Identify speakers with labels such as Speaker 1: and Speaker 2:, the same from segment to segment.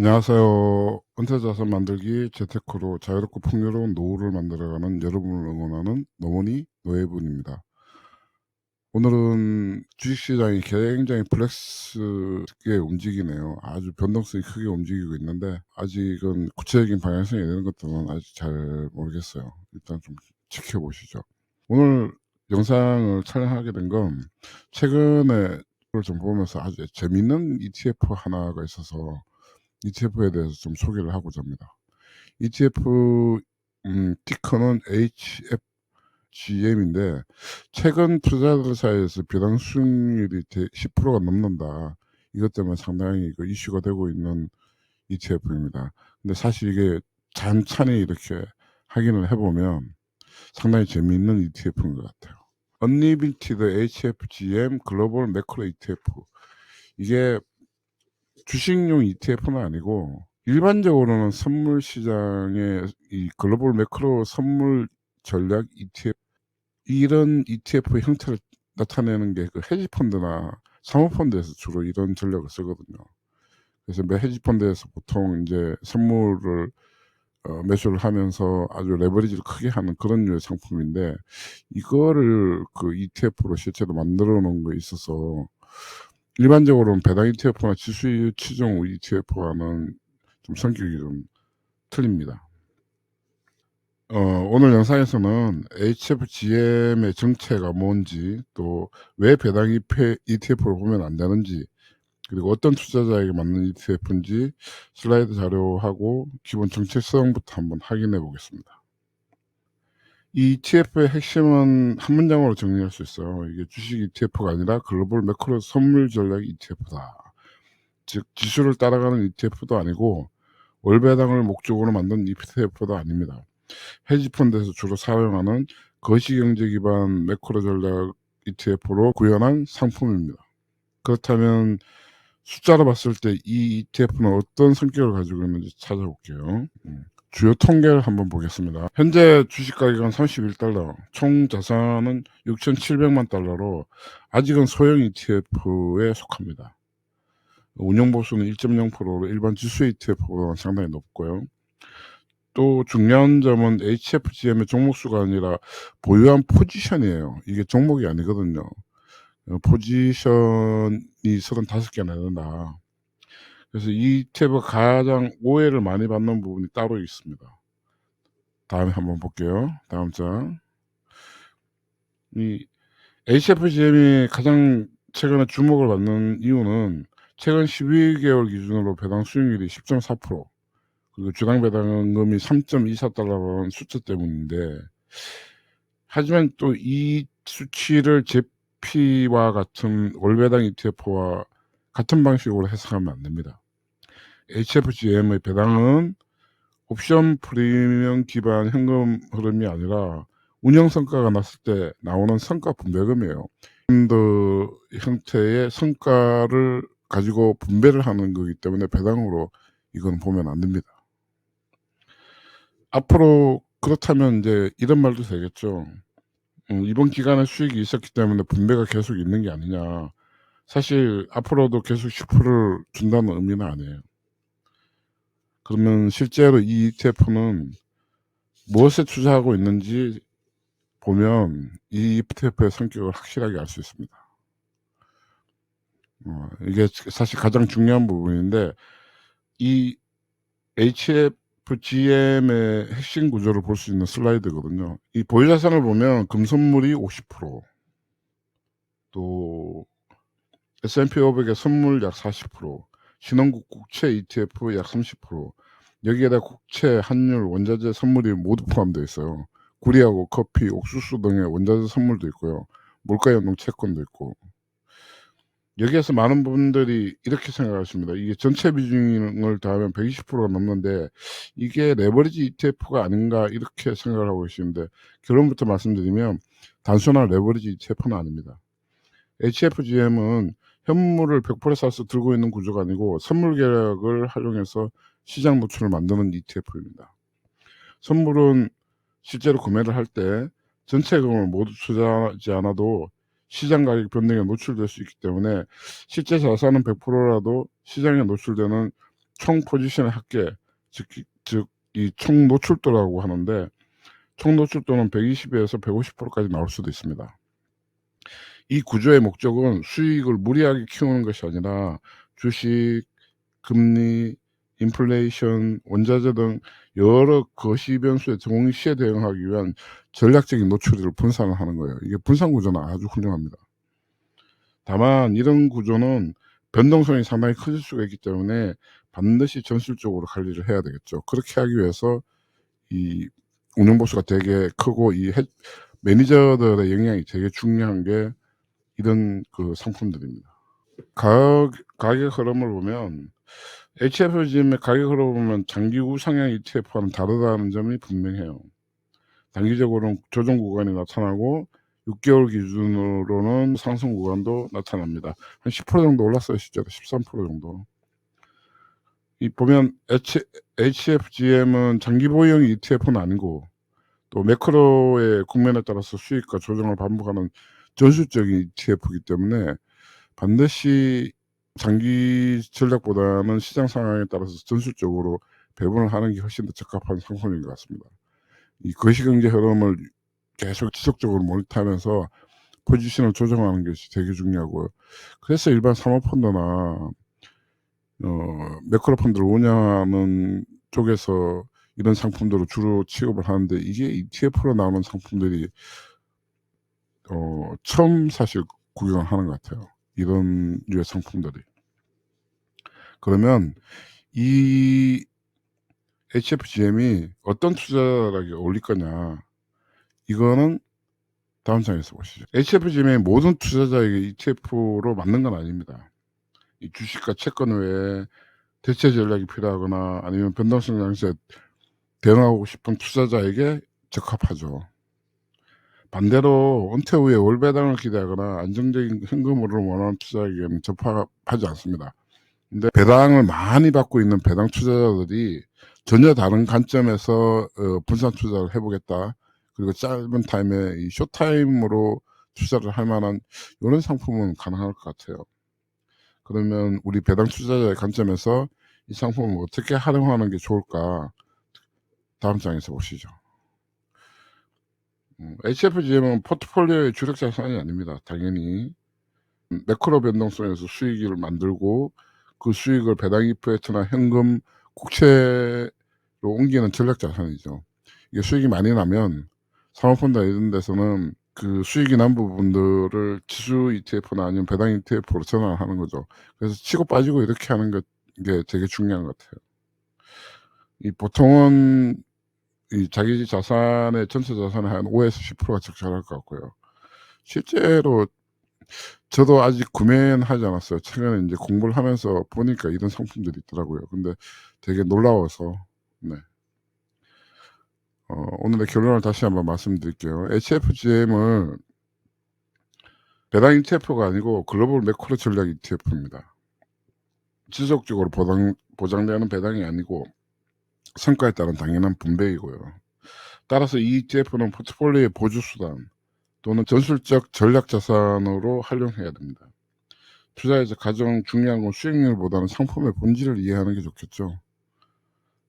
Speaker 1: 안녕하세요. 은퇴자산 만들기 재테크로 자유롭고 풍요로운 노후를 만들어가는 여러분을 응원하는 노무니 노예분입니다. 오늘은 주식시장이 굉장히 플렉스게 움직이네요. 아주 변동성이 크게 움직이고 있는데 아직은 구체적인 방향성이 되는 것들은 아직 잘 모르겠어요. 일단 좀 지켜보시죠. 오늘 영상을 촬영하게 된 건 최근에 걸 좀 보면서 아주 재밌는 ETF 하나가 있어서 ETF에 대해서 좀 소개를 하고자 합니다. ETF 티커는 HFGM인데 최근 투자자 사이에서 배당 수익률이 10%가 넘는다. 이것 때문에 상당히 이슈가 되고 있는 ETF입니다. 근데 사실 이게 찬찬히 이렇게 확인을 해보면 상당히 재미있는 ETF인 것 같아요. 언리미티드 HFGM 글로벌 매크로 ETF. 이게 주식용 ETF는 아니고 일반적으로는 선물 시장의 이 글로벌 매크로 선물 전략 ETF, 이런 ETF 형태를 나타내는 게 그 헤지 펀드나 사모펀드에서 주로 이런 전략을 쓰거든요. 그래서 헤지 펀드에서 보통 인제 선물을 매수를 하면서 아주 레버리지를 크게 하는 그런 류의 상품인데, 이거를 그 ETF로 실제로 만들어 놓은 거에 있어서 일반적으로는 배당 ETF나 지수율 추종 ETF와는 좀 성격이 좀 틀립니다. 오늘 영상에서는 HFGM의 정체가 뭔지, 또 왜 배당 ETF로 보면 안 되는지, 그리고 어떤 투자자에게 맞는 ETF인지 슬라이드 자료하고 기본 정체성부터 한번 확인해 보겠습니다. 이 ETF의 핵심은 한 문장으로 정리할 수 있어요. 이게 주식 ETF가 아니라 글로벌 매크로 선물 전략 ETF다. 즉 지수를 따라가는 ETF도 아니고 월배당을 목적으로 만든 ETF도 아닙니다. 헤지펀드에서 주로 사용하는 거시경제 기반 매크로 전략 ETF로 구현한 상품입니다. 그렇다면 숫자로 봤을 때 이 ETF는 어떤 성격을 가지고 있는지 찾아볼게요. 주요 통계를 한번 보겠습니다. 현재 주식 가격은 31달러, 총 자산은 6,700만 달러로 아직은 소형 ETF에 속합니다. 운용 보수는 1.0%로 일반 지수 ETF보다 상당히 높고요. 또 중요한 점은 HFGM의 종목 수가 아니라 보유한 포지션이에요. 이게 종목이 아니거든요. 포지션이 35개나 된다. 그래서 이 ETF가 가장 오해를 많이 받는 부분이 따로 있습니다. 다음에 한번 볼게요. 다음 장. 이 HFGM이 가장 최근에 주목을 받는 이유는 최근 12개월 기준으로 배당 수익률이 10.4%, 그리고 주당 배당금이 3.24달러라는 숫자 때문인데, 하지만 또 이 수치를 제피와 같은 월배당 ETF와 같은 방식으로 해석하면 안 됩니다. HFGM의 배당은 옵션 프리미엄 기반 현금 흐름이 아니라 운영 성과가 났을 때 나오는 성과 분배금이에요. 펀드 형태의 성과를 가지고 분배를 하는 거기 때문에 배당으로 이건 보면 안 됩니다. 앞으로 그렇다면 이제 이런 말도 되겠죠. 이번 기간에 수익이 있었기 때문에 분배가 계속 있는 게 아니냐. 사실 앞으로도 계속 10%를 준다는 의미는 아니에요. 그러면 실제로 이 ETF는 무엇에 투자하고 있는지 보면 이 ETF의 성격을 확실하게 알 수 있습니다. 이게 사실 가장 중요한 부분인데, 이 HFGM의 핵심 구조를 볼 수 있는 슬라이드거든요. 이 보유자산을 보면 금선물이 50%, 또 S&P 500의 선물 약 40%, 신흥국 국채 ETF 약 30%, 여기에다 국채, 환율, 원자재 선물이 모두 포함되어 있어요. 구리하고 커피, 옥수수 등의 원자재 선물도 있고요. 물가 연동 채권도 있고. 여기에서 많은 분들이 이렇게 생각하십니다. 이게 전체 비중을 더하면 120%가 넘는데 이게 레버리지 ETF가 아닌가, 이렇게 생각을 하고 계시는데, 결론부터 말씀드리면 단순한 레버리지 ETF는 아닙니다. HFGM은 현물을 100% 사서 들고 있는 구조가 아니고 선물 계약을 활용해서 시장 노출을 만드는 ETF입니다. 선물은 실제로 구매를 할 때 전체금을 모두 투자하지 않아도 시장 가격 변동에 노출될 수 있기 때문에 실제 자산은 100%라도 시장에 노출되는 총 포지션의 합계, 즉 이 총 노출도라고 하는데, 총 노출도는 120에서 150%까지 나올 수도 있습니다. 이 구조의 목적은 수익을 무리하게 키우는 것이 아니라 주식, 금리, 인플레이션, 원자재 등 여러 거시 변수에 동시에 대응하기 위한 전략적인 노출을 분산을 하는 거예요. 이게 분산 구조는 아주 훌륭합니다. 다만 이런 구조는 변동성이 상당히 커질 수가 있기 때문에 반드시 전술적으로 관리를 해야 되겠죠. 그렇게 하기 위해서 이 운용보수가 되게 크고 이 매니저들의 영향이 되게 중요한 게 이런 그 상품들입니다. 가격 흐름을 보면 HFGM의 가격 흐름을 보면 장기 우상향 ETF와는 다르다는 점이 분명해요. 단기적으로는 조정 구간이 나타나고 6개월 기준으로는 상승 구간도 나타납니다. 한 10% 정도 올랐어요. 실제로 13% 정도. 이 보면 HFGM은 장기 보유형 ETF는 아니고 또 매크로의 국면에 따라서 수익과 조정을 반복하는 전술적인 ETF이기 때문에 반드시 장기 전략보다는 시장 상황에 따라서 전술적으로 배분을 하는 게 훨씬 더 적합한 상품인 것 같습니다. 이 거시경제 흐름을 계속 지속적으로 모니터하면서 포지션을 조정하는 것이 되게 중요하고요. 그래서 일반 사모펀드나 매크로 펀드를 운영하는 쪽에서 이런 상품들을 주로 취급을 하는데, 이게 ETF로 나오는 상품들이 처음 사실 구경을 하는 것 같아요. 이런 류의 상품들이. 그러면 이 HFGM이 어떤 투자락에 어울릴 거냐, 이거는 다음 장에서 보시죠. HFGM의 모든 투자자에게 ETF로 맞는 건 아닙니다. 이 주식과 채권 외에 대체 전략이 필요하거나 아니면 변동성 장세에 대응하고 싶은 투자자에게 적합하죠. 반대로 은퇴 후에 월 배당을 기대하거나 안정적인 현금으로 원하는 투자에게는 적합하지 않습니다. 근데 배당을 많이 받고 있는 배당 투자자들이 전혀 다른 관점에서 분산 투자를 해보겠다, 그리고 짧은 타임에 이 숏타임으로 투자를 할 만한 이런 상품은 가능할 것 같아요. 그러면 우리 배당 투자자의 관점에서 이 상품을 어떻게 활용하는 게 좋을까, 다음 장에서 보시죠. HFGM은 포트폴리오의 주력 자산이 아닙니다. 당연히 매크로 변동성에서 수익을 만들고 그 수익을 배당 ETF나 현금, 국채로 옮기는 전략 자산이죠. 이게 수익이 많이 나면 사모펀드 이런 데서는 그 수익이 난 부분들을 지수 ETF나 아니면 배당 ETF로 전환하는 거죠. 그래서 치고 빠지고 이렇게 하는 게 되게 중요한 것 같아요. 이 보통은 이 자기 자산의 전체 자산의 한 5에서 10%가 적절할 것 같고요. 실제로 저도 아직 구매는 하지 않았어요. 최근에 이제 공부를 하면서 보니까 이런 상품들이 있더라고요. 근데 되게 놀라워서, 네. 오늘의 결론을 다시 한번 말씀드릴게요. HFGM은 배당 ETF가 아니고 글로벌 매크로 전략 ETF입니다. 지속적으로 보장되는 배당이 아니고 성과에 따른 당연한 분배이고요. 따라서 이 ETF는 포트폴리오의 보조수단 또는 전술적 전략 자산으로 활용해야 됩니다. 투자에서 가장 중요한 건 수익률보다는 상품의 본질을 이해하는 게 좋겠죠.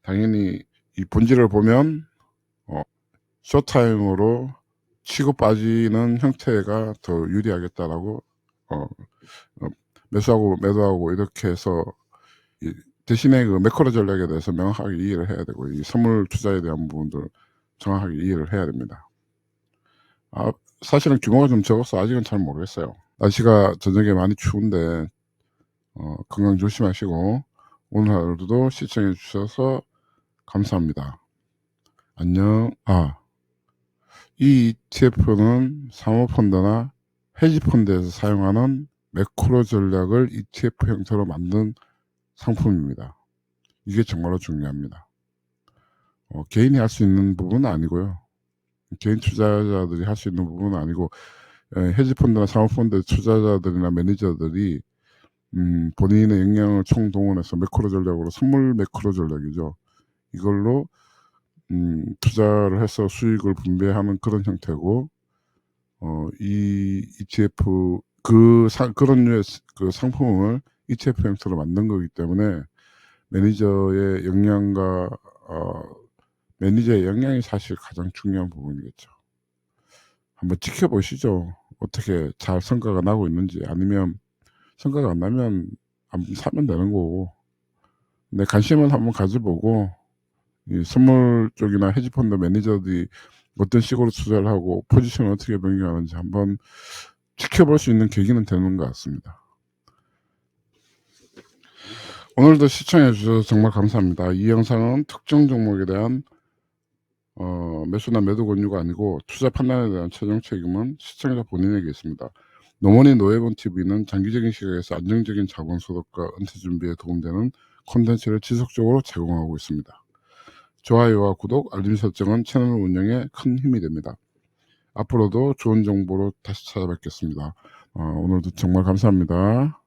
Speaker 1: 당연히 이 본질을 보면 숏타임으로 치고 빠지는 형태가 더 유리하겠다라고 매수하고 매도하고 이렇게 해서 대신에 그 매크로 전략에 대해서 명확하게 이해를 해야 되고, 이 선물 투자에 대한 부분들 정확하게 이해를 해야 됩니다. 사실은 규모가 좀 적어서 아직은 잘 모르겠어요. 날씨가 저녁에 많이 추운데 건강 조심하시고 오늘 하루도 시청해 주셔서 감사합니다. 안녕. 이 ETF는 사모펀드나 헤지펀드에서 사용하는 매크로 전략을 ETF 형태로 만든 상품입니다. 이게 정말로 중요합니다. 개인이 할 수 있는 부분은 아니고요. 개인 투자자들이 할 수 있는 부분은 아니고, 헤지펀드나 사모펀드 투자자들이나 매니저들이 본인의 역량을 총동원해서 매크로 전략으로, 선물 매크로 전략이죠. 이걸로 투자를 해서 수익을 분배하는 그런 형태고, 이 ETF 그런 류의 그 상품을 ETF 형태로 만든 거기 때문에 매니저의 역량과 매니저의 역량이 사실 가장 중요한 부분이겠죠. 한번 지켜보시죠. 어떻게 잘 성과가 나고 있는지. 아니면 성과가 안 나면 안 사면 되는 거고. 근데 관심을 한번 가져보고 이 선물 쪽이나 헤지펀드 매니저들이 어떤 식으로 투자를 하고 포지션을 어떻게 변경하는지 한번 지켜볼 수 있는 계기는 되는 것 같습니다. 오늘도 시청해 주셔서 정말 감사합니다. 이 영상은 특정 종목에 대한 매수나 매도 권유가 아니고 투자 판단에 대한 최종 책임은 시청자 본인에게 있습니다. 노머니 노예본 TV는 장기적인 시각에서 안정적인 자본 소득과 은퇴 준비에 도움되는 콘텐츠를 지속적으로 제공하고 있습니다. 좋아요와 구독, 알림 설정은 채널 운영에 큰 힘이 됩니다. 앞으로도 좋은 정보로 다시 찾아뵙겠습니다. 오늘도 정말 감사합니다.